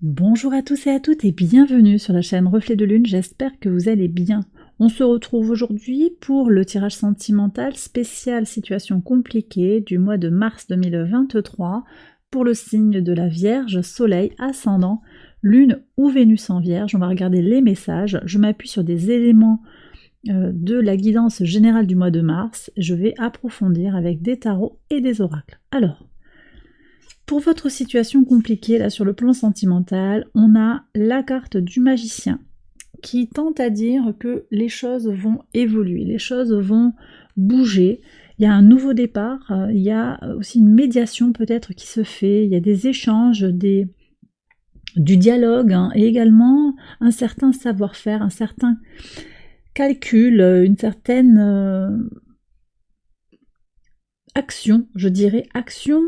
Bonjour à tous et à toutes et bienvenue sur la chaîne Reflet de Lune, j'espère que vous allez bien. On se retrouve aujourd'hui pour le tirage sentimental spécial situation compliquée du mois de mars 2023 pour le signe de la Vierge, Soleil, Ascendant, Lune ou Vénus en Vierge. On va regarder les messages, je m'appuie sur des éléments de la guidance générale du mois de mars, je vais approfondir avec des tarots et des oracles. Alors, pour votre situation compliquée, là sur le plan sentimental, on a la carte du magicien qui tente à dire que les choses vont évoluer, les choses vont bouger. Il y a un nouveau départ, il y a aussi une médiation peut-être qui se fait, il y a des échanges, du dialogue et également un certain savoir-faire, un certain calcul, une certaine action, je dirais action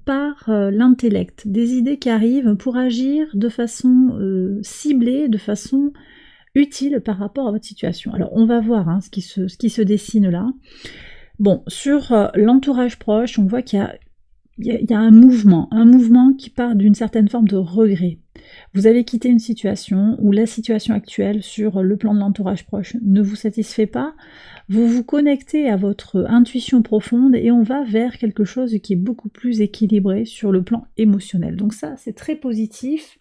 par l'intellect, des idées qui arrivent pour agir de façon ciblée, de façon utile par rapport à votre situation. Alors on va voir ce qui se dessine là. Bon, sur l'entourage proche, on voit qu'il y a un mouvement qui part d'une certaine forme de regret. Vous avez quitté une situation où la situation actuelle sur le plan de l'entourage proche ne vous satisfait pas, vous vous connectez à votre intuition profonde et on va vers quelque chose qui est beaucoup plus équilibré sur le plan émotionnel. Donc ça, c'est très positif.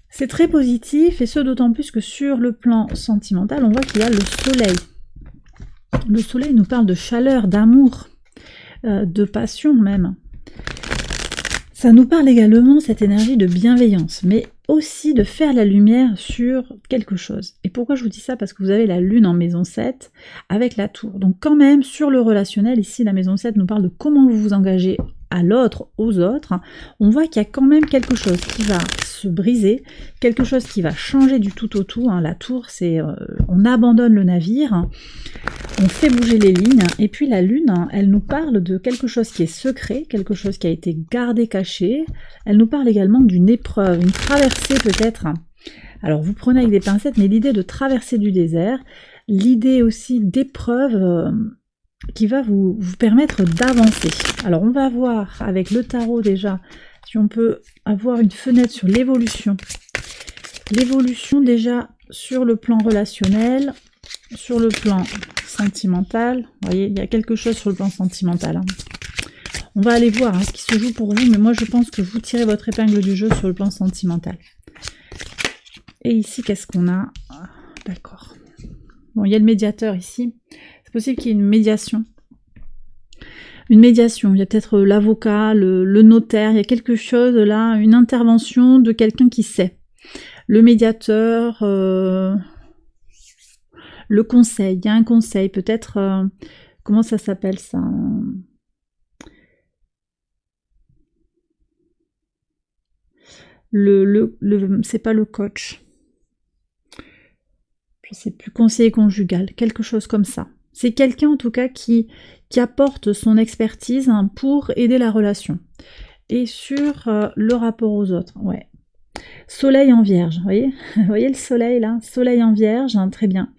C'est très positif et ce d'autant plus que sur le plan sentimental, on voit qu'il y a le soleil. Le soleil nous parle de chaleur, d'amour, de passion même. Ça nous parle également, cette énergie de bienveillance, mais aussi de faire la lumière sur quelque chose. Et pourquoi je vous dis ça? Parce que vous avez la lune en maison 7 avec la tour. Donc quand même, sur le relationnel, ici la maison 7 nous parle de comment vous vous engagez à l'autre, aux autres. On voit qu'il y a quand même quelque chose qui va se briser, quelque chose qui va changer du tout au tout. La tour, c'est on abandonne le navire, on fait bouger les lignes, et puis la lune, elle nous parle de quelque chose qui est secret, quelque chose qui a été gardé, caché. Elle nous parle également d'une épreuve, une traversée peut-être. Alors vous prenez avec des pincettes, mais l'idée de traverser du désert, l'idée aussi d'épreuve qui va vous permettre d'avancer. Alors on va voir avec le tarot déjà, si on peut avoir une fenêtre sur l'évolution. L'évolution déjà sur le plan relationnel, sur le plan sentimental. Vous voyez, il y a quelque chose sur le plan sentimental. On va aller voir ce qui se joue pour vous, mais moi je pense que vous tirez votre épingle du jeu sur le plan sentimental. Et ici, qu'est-ce qu'on a? D'accord. Bon, il y a le médiateur ici. C'est possible qu'il y ait une médiation. Une médiation, il y a peut-être l'avocat, le notaire, il y a quelque chose là, une intervention de quelqu'un qui sait. Le médiateur, le conseil, il y a un conseil, peut-être, comment ça s'appelle ça? C'est pas le coach. Je sais plus, conseiller conjugal, quelque chose comme ça. C'est quelqu'un en tout cas qui apporte son expertise pour aider la relation. Et sur le rapport aux autres, ouais. Soleil en Vierge, vous voyez? Vous voyez le soleil là? Soleil en Vierge, très bien.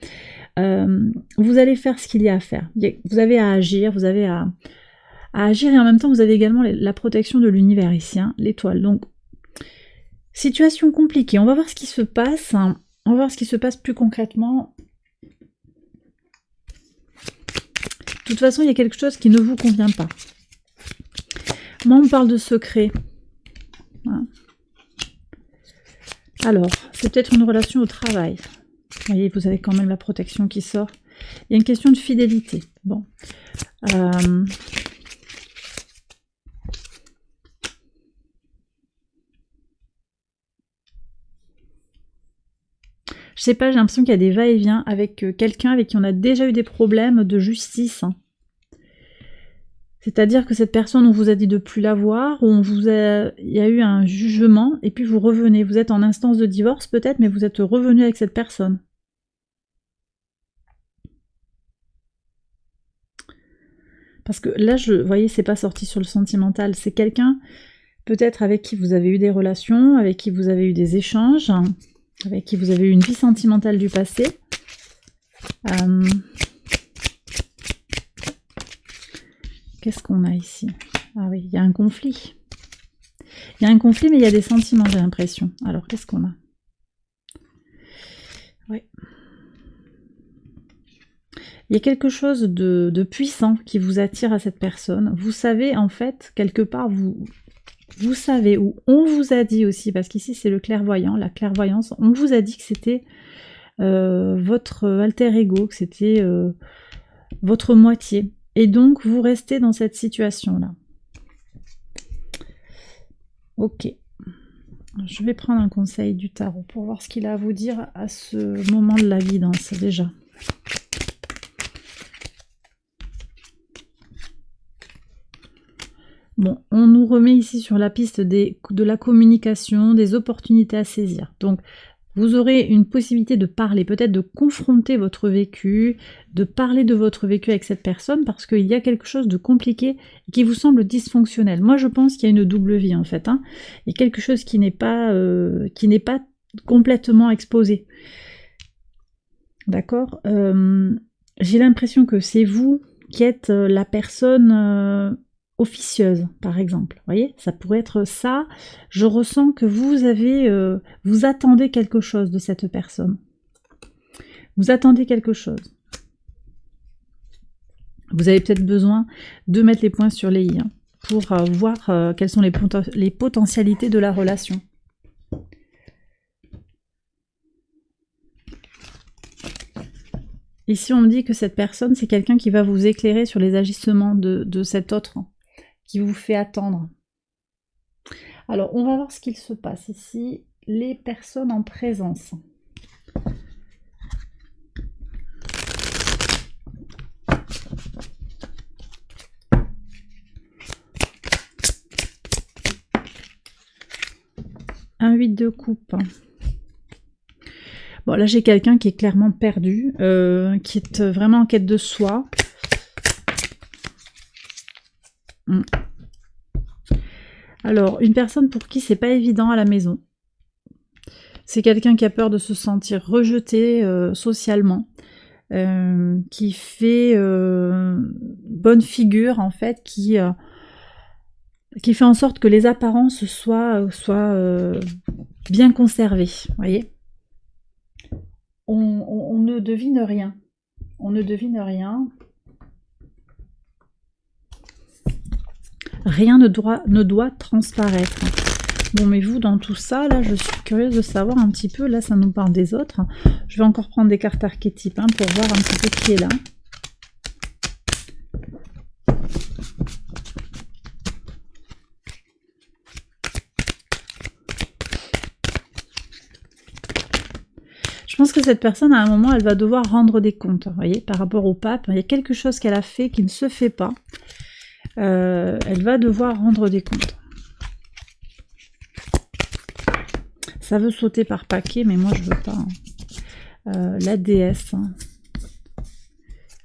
Vous allez faire ce qu'il y a à faire. Vous avez à agir, vous avez à agir et en même temps vous avez également la protection de l'univers ici, l'étoile. Donc, situation compliquée. On va voir ce qui se passe. On va voir ce qui se passe plus concrètement. De toute façon, il y a quelque chose qui ne vous convient pas. Moi, on parle de secret. Voilà. Alors, c'est peut-être une relation au travail. Vous voyez, vous avez quand même la protection qui sort. Il y a une question de fidélité. Bon. Je sais pas, j'ai l'impression qu'il y a des va-et-vient avec quelqu'un avec qui on a déjà eu des problèmes de justice. C'est-à-dire que cette personne, on vous a dit de plus la voir, ou il y a eu un jugement, et puis vous revenez. Vous êtes en instance de divorce peut-être, mais vous êtes revenu avec cette personne. Parce que là, vous voyez, c'est pas sorti sur le sentimental. C'est quelqu'un, peut-être avec qui vous avez eu des relations, avec qui vous avez eu des échanges, avec qui vous avez eu une vie sentimentale du passé. Qu'est-ce qu'on a ici? Ah oui, il y a un conflit. Il y a un conflit, mais il y a des sentiments, j'ai l'impression. Alors, qu'est-ce qu'on a? Oui. Il y a quelque chose de puissant qui vous attire à cette personne. Vous savez, en fait, quelque part, vous savez, ou on vous a dit aussi, parce qu'ici c'est le clairvoyant, la clairvoyance, on vous a dit que c'était votre alter ego, que c'était votre moitié. Et donc, vous restez dans cette situation-là. Ok. Je vais prendre un conseil du tarot pour voir ce qu'il a à vous dire à ce moment de la guidance, déjà. Bon, on nous remet ici sur la piste de la communication, des opportunités à saisir. Donc, vous aurez une possibilité de parler, peut-être de confronter votre vécu, de parler de votre vécu avec cette personne, parce qu'il y a quelque chose de compliqué et qui vous semble dysfonctionnel. Moi, je pense qu'il y a une double vie, en fait. Hein. Il y a quelque chose qui n'est pas complètement exposé. D'accord. J'ai l'impression que c'est vous qui êtes la personne... officieuse, par exemple. Vous voyez, ça pourrait être ça. Je ressens que vous attendez quelque chose de cette personne. Vous attendez quelque chose. Vous avez peut-être besoin de mettre les points sur les i hein, pour voir quelles sont les potentialités de la relation. Ici, on me dit que cette personne, c'est quelqu'un qui va vous éclairer sur les agissements de cet autre, qui vous fait attendre. Alors, on va voir ce qu'il se passe ici. Les personnes en présence. Un 8 de coupe. Bon, là, j'ai quelqu'un qui est clairement perdu, qui est vraiment en quête de soi. Alors, une personne pour qui c'est pas évident à la maison. C'est quelqu'un qui a peur de se sentir rejeté socialement, qui fait bonne figure en fait, qui fait en sorte que les apparences soient bien conservées, vous voyez. On ne devine rien. On ne devine rien. Rien ne doit transparaître. Bon, mais vous, dans tout ça, là, je suis curieuse de savoir un petit peu. Là, ça nous parle des autres. Je vais encore prendre des cartes archétypes hein, pour voir un petit peu qui est là. Je pense que cette personne, à un moment, elle va devoir rendre des comptes, vous voyez, par rapport au pape. Il y a quelque chose qu'elle a fait qui ne se fait pas. Elle va devoir rendre des comptes. Ça veut sauter par paquet, mais moi, je veux pas. Hein. La déesse. Hein.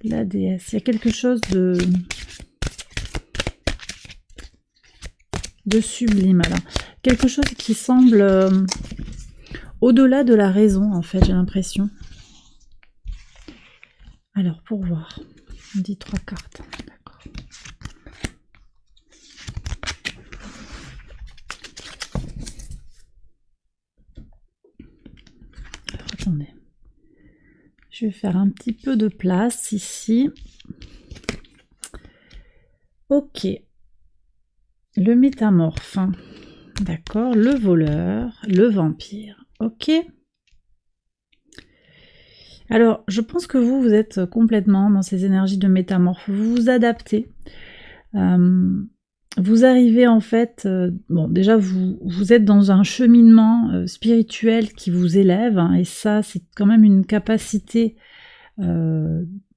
La déesse. Il y a quelque chose de sublime, là. Quelque chose qui semble... au-delà de la raison, en fait, j'ai l'impression. Alors, pour voir, on dit 3 cartes. D'accord. Alors, attendez. Je vais faire un petit peu de place ici. Ok. Le métamorphe. D'accord. Le voleur. Le vampire. Ok. Alors, je pense que vous êtes complètement dans ces énergies de métamorphe. Vous vous adaptez. Vous arrivez en fait... bon, déjà, vous êtes dans un cheminement spirituel qui vous élève. Hein, et ça, c'est quand même une capacité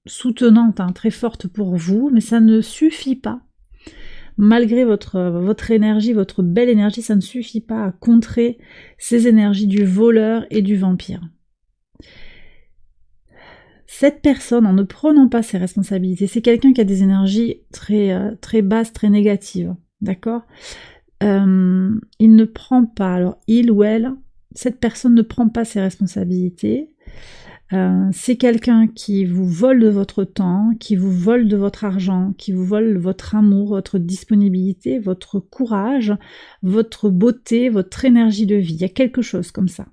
soutenante, hein, très forte pour vous. Mais ça ne suffit pas. Malgré votre énergie, votre belle énergie, ça ne suffit pas à contrer ces énergies du voleur et du vampire. Cette personne, en ne prenant pas ses responsabilités, c'est quelqu'un qui a des énergies très, très basses, très négatives, d'accord. Il ne prend pas, alors il ou elle, cette personne ne prend pas ses responsabilités, C'est quelqu'un qui vous vole de votre temps, qui vous vole de votre argent, qui vous vole votre amour, votre disponibilité, votre courage, votre beauté, votre énergie de vie. Il y a quelque chose comme ça.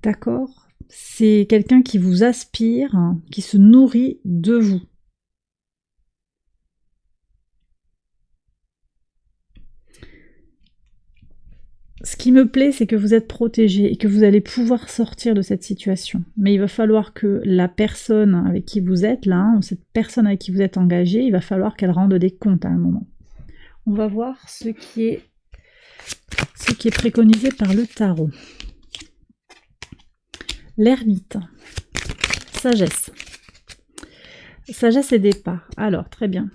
D'accord? C'est quelqu'un qui vous aspire, qui se nourrit de vous. Ce qui me plaît, c'est que vous êtes protégé et que vous allez pouvoir sortir de cette situation. Mais il va falloir que la personne avec qui vous êtes là, ou cette personne avec qui vous êtes engagé, il va falloir qu'elle rende des comptes à un moment. On va voir ce qui est préconisé par le tarot. L'ermite. Sagesse. Sagesse et départ. Alors, très bien.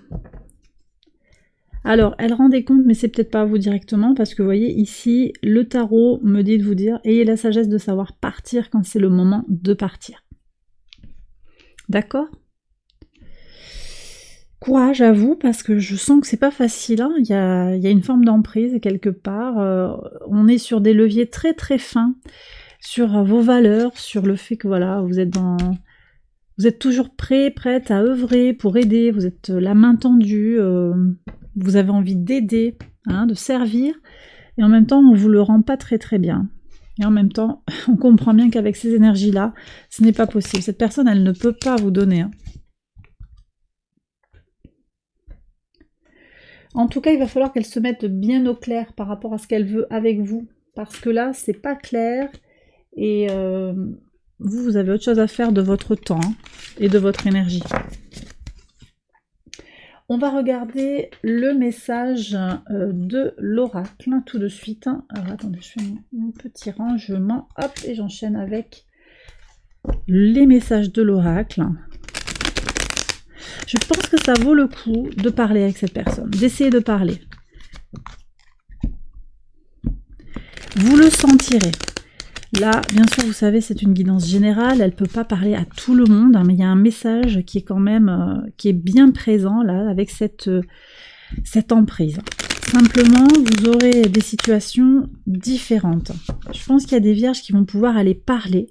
Alors, elle rend des comptes, mais c'est peut-être pas à vous directement, parce que vous voyez, ici, le tarot me dit de vous dire, ayez la sagesse de savoir partir quand c'est le moment de partir. D'accord? Courage à vous, parce que je sens que c'est pas facile, hein. Il y a une forme d'emprise quelque part, on est sur des leviers très très fins, sur vos valeurs, sur le fait que voilà, vous êtes toujours prête à œuvrer pour aider, vous êtes la main tendue, vous avez envie d'aider, hein, de servir, et en même temps on vous le rend pas très très bien. Et en même temps, on comprend bien qu'avec ces énergies-là, ce n'est pas possible. Cette personne, elle ne peut pas vous donner. Hein. En tout cas, il va falloir qu'elle se mette bien au clair par rapport à ce qu'elle veut avec vous. Parce que là, c'est pas clair. Et vous avez autre chose à faire de votre temps et de votre énergie. On va regarder le message de l'oracle tout de suite. Alors attendez, je fais mon petit rangement. Hop, et j'enchaîne avec les messages de l'oracle. Je pense que ça vaut le coup de parler avec cette personne, d'essayer de parler. Vous le sentirez. Là, bien sûr, vous savez, c'est une guidance générale, elle ne peut pas parler à tout le monde, hein, mais il y a un message qui est quand même, qui est bien présent, là, avec cette emprise. Simplement, vous aurez des situations différentes. Je pense qu'il y a des vierges qui vont pouvoir aller parler.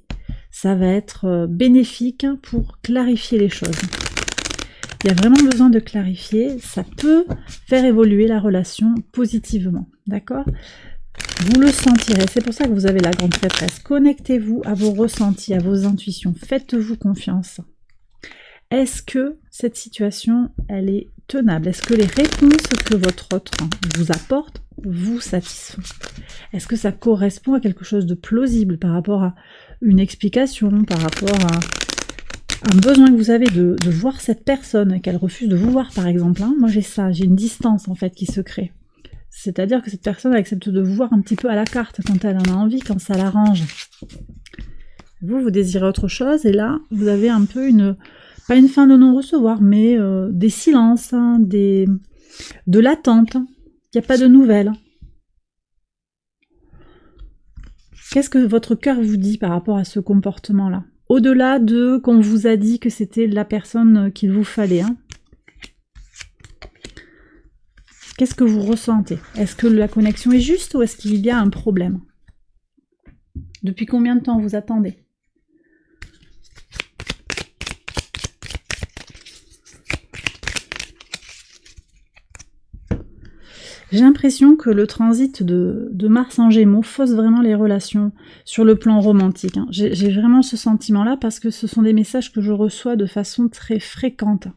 Ça va être bénéfique pour clarifier les choses. Il y a vraiment besoin de clarifier, ça peut faire évoluer la relation positivement, d'accord ? Vous le sentirez, c'est pour ça que vous avez la grande prêtresse. Connectez-vous à vos ressentis, à vos intuitions, faites-vous confiance. Est-ce que cette situation, elle est tenable? Est-ce que les réponses que votre autre vous apporte vous satisfont? Est-ce que ça correspond à quelque chose de plausible par rapport à une explication, par rapport à un besoin que vous avez de voir cette personne, qu'elle refuse de vous voir par exemple, hein. Moi j'ai ça, j'ai une distance en fait qui se crée. C'est-à-dire que cette personne accepte de vous voir un petit peu à la carte quand elle en a envie, quand ça l'arrange. Vous désirez autre chose et là vous avez un peu pas une fin de non-recevoir, mais des silences, hein, de l'attente. Il n'y a pas de nouvelles. Qu'est-ce que votre cœur vous dit par rapport à ce comportement-là? Au-delà de qu'on vous a dit que c'était la personne qu'il vous fallait. Hein. Qu'est-ce que vous ressentez? Est-ce que la connexion est juste ou est-ce qu'il y a un problème? Depuis combien de temps vous attendez? J'ai l'impression que le transit de Mars en Gémeaux fausse vraiment les relations sur le plan romantique. Hein. J'ai vraiment ce sentiment-là parce que ce sont des messages que je reçois de façon très fréquente.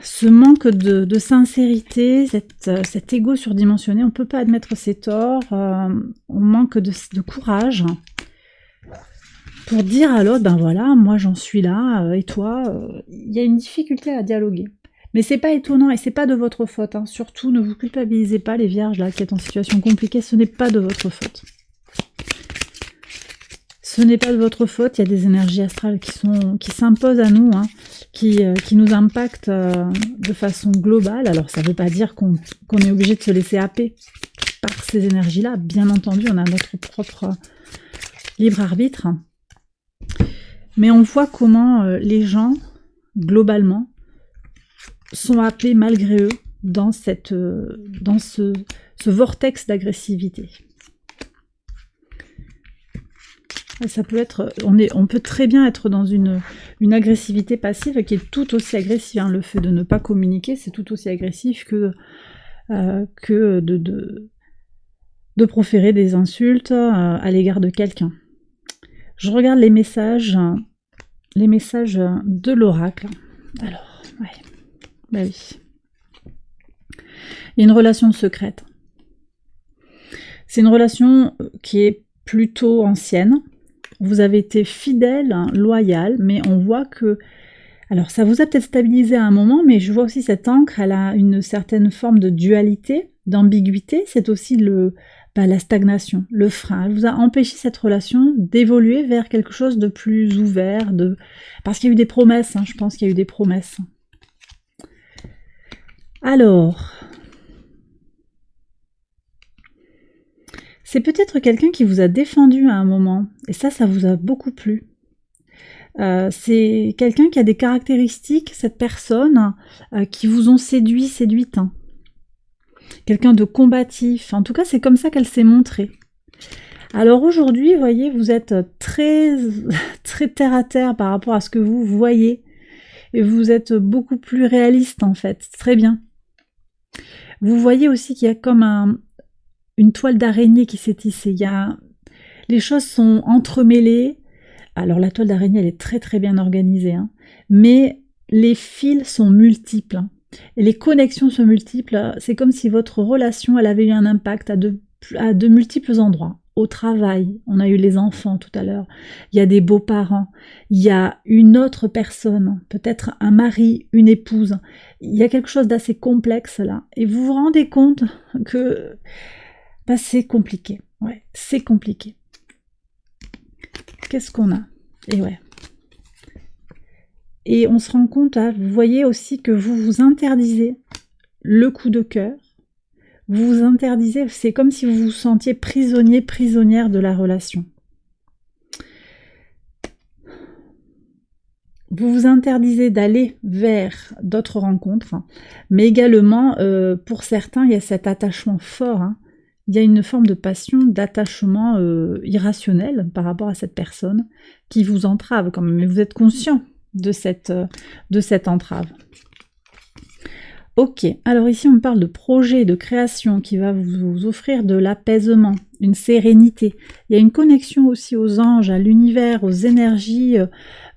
Ce manque de sincérité, cet ego surdimensionné, on ne peut pas admettre ses torts, on manque de courage pour dire à l'autre, ben voilà, moi j'en suis là, et toi, il y a une difficulté à dialoguer. Mais c'est pas étonnant et c'est pas de votre faute. Hein. Surtout, ne vous culpabilisez pas, les vierges là qui êtes en situation compliquée, ce n'est pas de votre faute. Ce n'est pas de votre faute, il y a des énergies astrales qui s'imposent à nous, hein, qui nous impactent de façon globale. Alors ça ne veut pas dire qu'on est obligé de se laisser happer par ces énergies-là. Bien entendu, on a notre propre libre arbitre. Mais on voit comment les gens, globalement, sont happés malgré eux dans ce vortex d'agressivité. Ça peut être, on peut très bien être dans une agressivité passive qui est tout aussi agressive. Hein. Le fait de ne pas communiquer, c'est tout aussi agressif que de proférer des insultes à l'égard de quelqu'un. Je regarde les messages de l'oracle. Alors, ouais, bah oui. Il y a une relation secrète. C'est une relation qui est plutôt ancienne. Vous avez été fidèle, hein, loyal, mais on voit que... Alors, ça vous a peut-être stabilisé à un moment, mais je vois aussi cette encre, elle a une certaine forme de dualité, d'ambiguïté. C'est aussi la stagnation, le frein. Elle vous a empêché cette relation d'évoluer vers quelque chose de plus ouvert, parce qu'il y a eu des promesses, hein, je pense qu'il y a eu des promesses. Alors... C'est peut-être quelqu'un qui vous a défendu à un moment, et ça vous a beaucoup plu. C'est quelqu'un qui a des caractéristiques, cette personne, qui vous ont séduite. Hein. Quelqu'un de combatif, en tout cas c'est comme ça qu'elle s'est montrée. Alors aujourd'hui, vous voyez, vous êtes très, très terre à terre par rapport à ce que vous voyez, et vous êtes beaucoup plus réaliste en fait, très bien. Vous voyez aussi qu'il y a comme une toile d'araignée qui s'est tissée. Les choses sont entremêlées. Alors la toile d'araignée, elle est très très bien organisée, hein, mais les fils sont multiples. Hein, et les connexions sont multiples. C'est comme si votre relation, elle avait eu un impact à de multiples endroits. Au travail, on a eu les enfants tout à l'heure. Il y a des beaux-parents. Il y a une autre personne, peut-être un mari, une épouse. Il y a quelque chose d'assez complexe là. Et vous vous rendez compte que... c'est compliqué, ouais, c'est compliqué. Qu'est-ce qu'on a? Et ouais. Et on se rend compte, hein, vous voyez aussi que vous vous interdisez le coup de cœur. Vous vous interdisez, c'est comme si vous vous sentiez prisonnier, prisonnière de la relation. Vous vous interdisez d'aller vers d'autres rencontres, hein, mais également, pour certains, il y a cet attachement fort, hein. Il y a une forme de passion, d'attachement irrationnel par rapport à cette personne qui vous entrave quand même. Mais vous êtes conscient de cette entrave. Ok, alors ici on parle de projet, de création qui va vous offrir de l'apaisement, une sérénité. Il y a une connexion aussi aux anges, à l'univers, aux énergies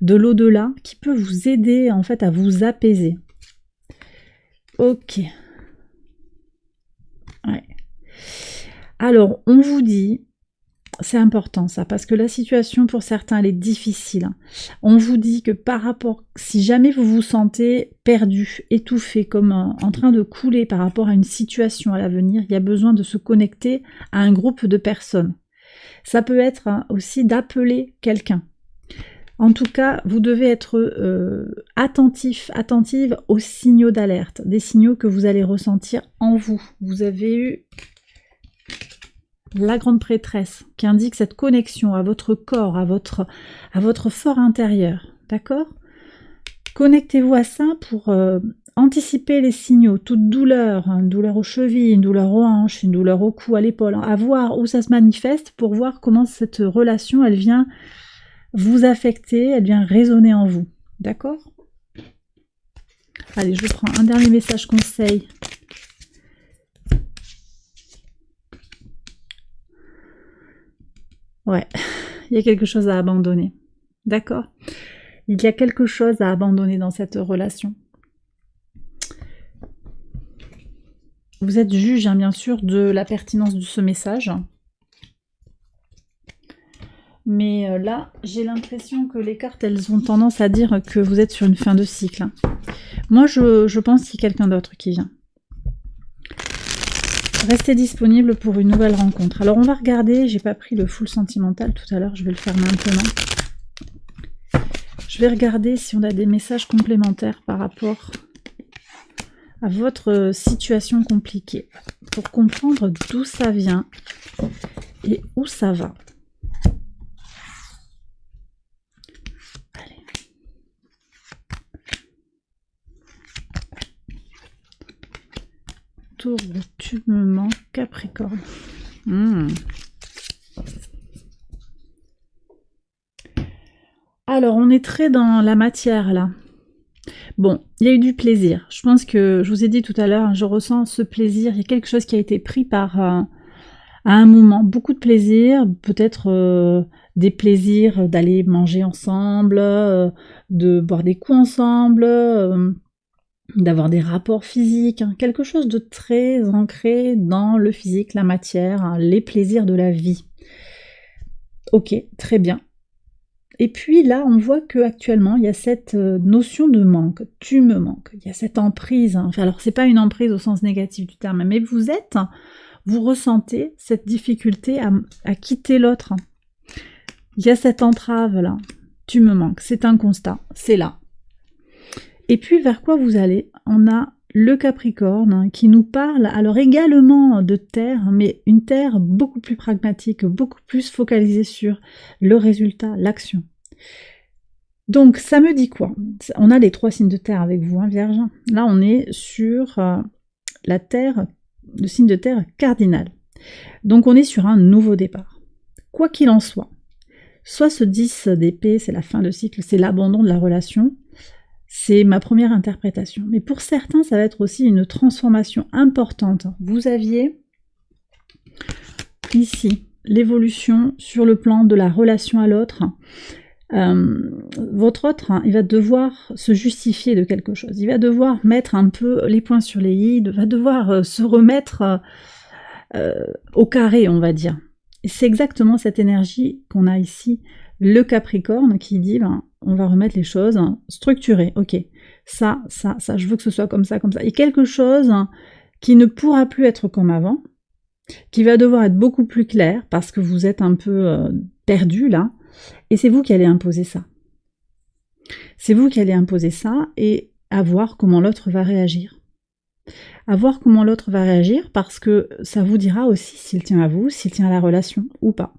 de l'au-delà qui peut vous aider en fait à vous apaiser. Ok. Ouais. Alors, on vous dit, c'est important ça, parce que la situation pour certains, elle est difficile. On vous dit que par rapport, si jamais vous vous sentez perdu, étouffé, comme en train de couler par rapport à une situation à l'avenir, il y a besoin de se connecter à un groupe de personnes. Ça peut être aussi d'appeler quelqu'un. En tout cas, vous devez être attentive aux signaux d'alerte, des signaux que vous allez ressentir en vous. Vous avez eu la grande prêtresse qui indique cette connexion à votre corps, à votre fort intérieur, d'accord? Connectez-vous à ça pour anticiper les signaux, toute douleur, une douleur aux chevilles, une douleur aux hanches, une douleur au cou, à l'épaule, à voir où ça se manifeste pour voir comment cette relation, elle vient vous affecter, elle vient résonner en vous, d'accord? Allez, je prends un dernier message conseil. Ouais, il y a quelque chose à abandonner. D'accord? Il y a quelque chose à abandonner dans cette relation. Vous êtes juge, hein, bien sûr, de la pertinence de ce message. Mais là, j'ai l'impression que les cartes, elles ont tendance à dire que vous êtes sur une fin de cycle. Moi, je pense qu'il y a quelqu'un d'autre qui vient. Restez disponible pour une nouvelle rencontre. Alors on va regarder, j'ai pas pris le full sentimental tout à l'heure, je vais le faire maintenant. Je vais regarder si on a des messages complémentaires par rapport à votre situation compliquée, pour comprendre d'où ça vient et où ça va. Allez. Tour où tu me manques, Capricorne. Alors, on est très dans la matière, là. Bon, il y a eu du plaisir. Je pense que, je vous ai dit tout à l'heure, je ressens ce plaisir. Il y a quelque chose qui a été pris par... à un moment, beaucoup de plaisir, peut-être des plaisirs d'aller manger ensemble, de boire des coups ensemble, d'avoir des rapports physiques, hein, quelque chose de très ancré dans le physique, la matière, hein, les plaisirs de la vie. Ok, très bien. Et puis là, on voit qu'actuellement, il y a cette notion de manque. Tu me manques. Il y a cette emprise. Hein. Enfin, alors, c'est pas une emprise au sens négatif du terme, mais vous ressentez cette difficulté à quitter l'autre. Il y a cette entrave-là. Tu me manques. C'est un constat. C'est là. Et puis, vers quoi vous allez? On a le Capricorne hein, qui nous parle, alors également de terre, mais une terre beaucoup plus pragmatique, beaucoup plus focalisée sur le résultat, l'action. Donc, ça me dit quoi? On a les 3 signes de terre avec vous, hein, Vierge. Là, on est sur la terre, le signe de terre cardinal. Donc, on est sur un nouveau départ. Quoi qu'il en soit ce 10 d'épée, c'est la fin de cycle, c'est l'abandon de la relation. C'est ma première interprétation. Mais pour certains, ça va être aussi une transformation importante. Vous aviez ici l'évolution sur le plan de la relation à l'autre. Votre autre, hein, il va devoir se justifier de quelque chose. Il va devoir mettre un peu les points sur les i, va devoir se remettre au carré, on va dire. Et c'est exactement cette énergie qu'on a ici. Le Capricorne qui dit, ben, on va remettre les choses structurées. Ok, ça, je veux que ce soit comme ça, comme ça. Et quelque chose qui ne pourra plus être comme avant, qui va devoir être beaucoup plus clair parce que vous êtes un peu perdu là. Et c'est vous qui allez imposer ça. C'est vous qui allez imposer ça et à voir comment l'autre va réagir. À voir comment l'autre va réagir parce que ça vous dira aussi s'il tient à vous, s'il tient à la relation ou pas.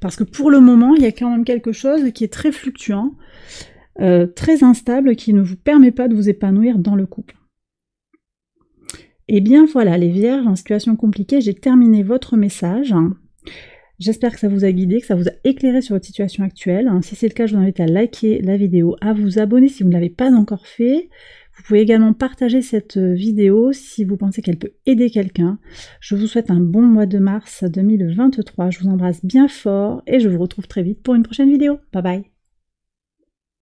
Parce que pour le moment, il y a quand même quelque chose qui est très fluctuant, très instable, qui ne vous permet pas de vous épanouir dans le couple. Et bien voilà, les Vierges, en situation compliquée, j'ai terminé votre message. J'espère que ça vous a guidé, que ça vous a éclairé sur votre situation actuelle. Si c'est le cas, je vous invite à liker la vidéo, à vous abonner si vous ne l'avez pas encore fait. Vous pouvez également partager cette vidéo si vous pensez qu'elle peut aider quelqu'un. Je vous souhaite un bon mois de mars 2023. Je vous embrasse bien fort et je vous retrouve très vite pour une prochaine vidéo. Bye bye.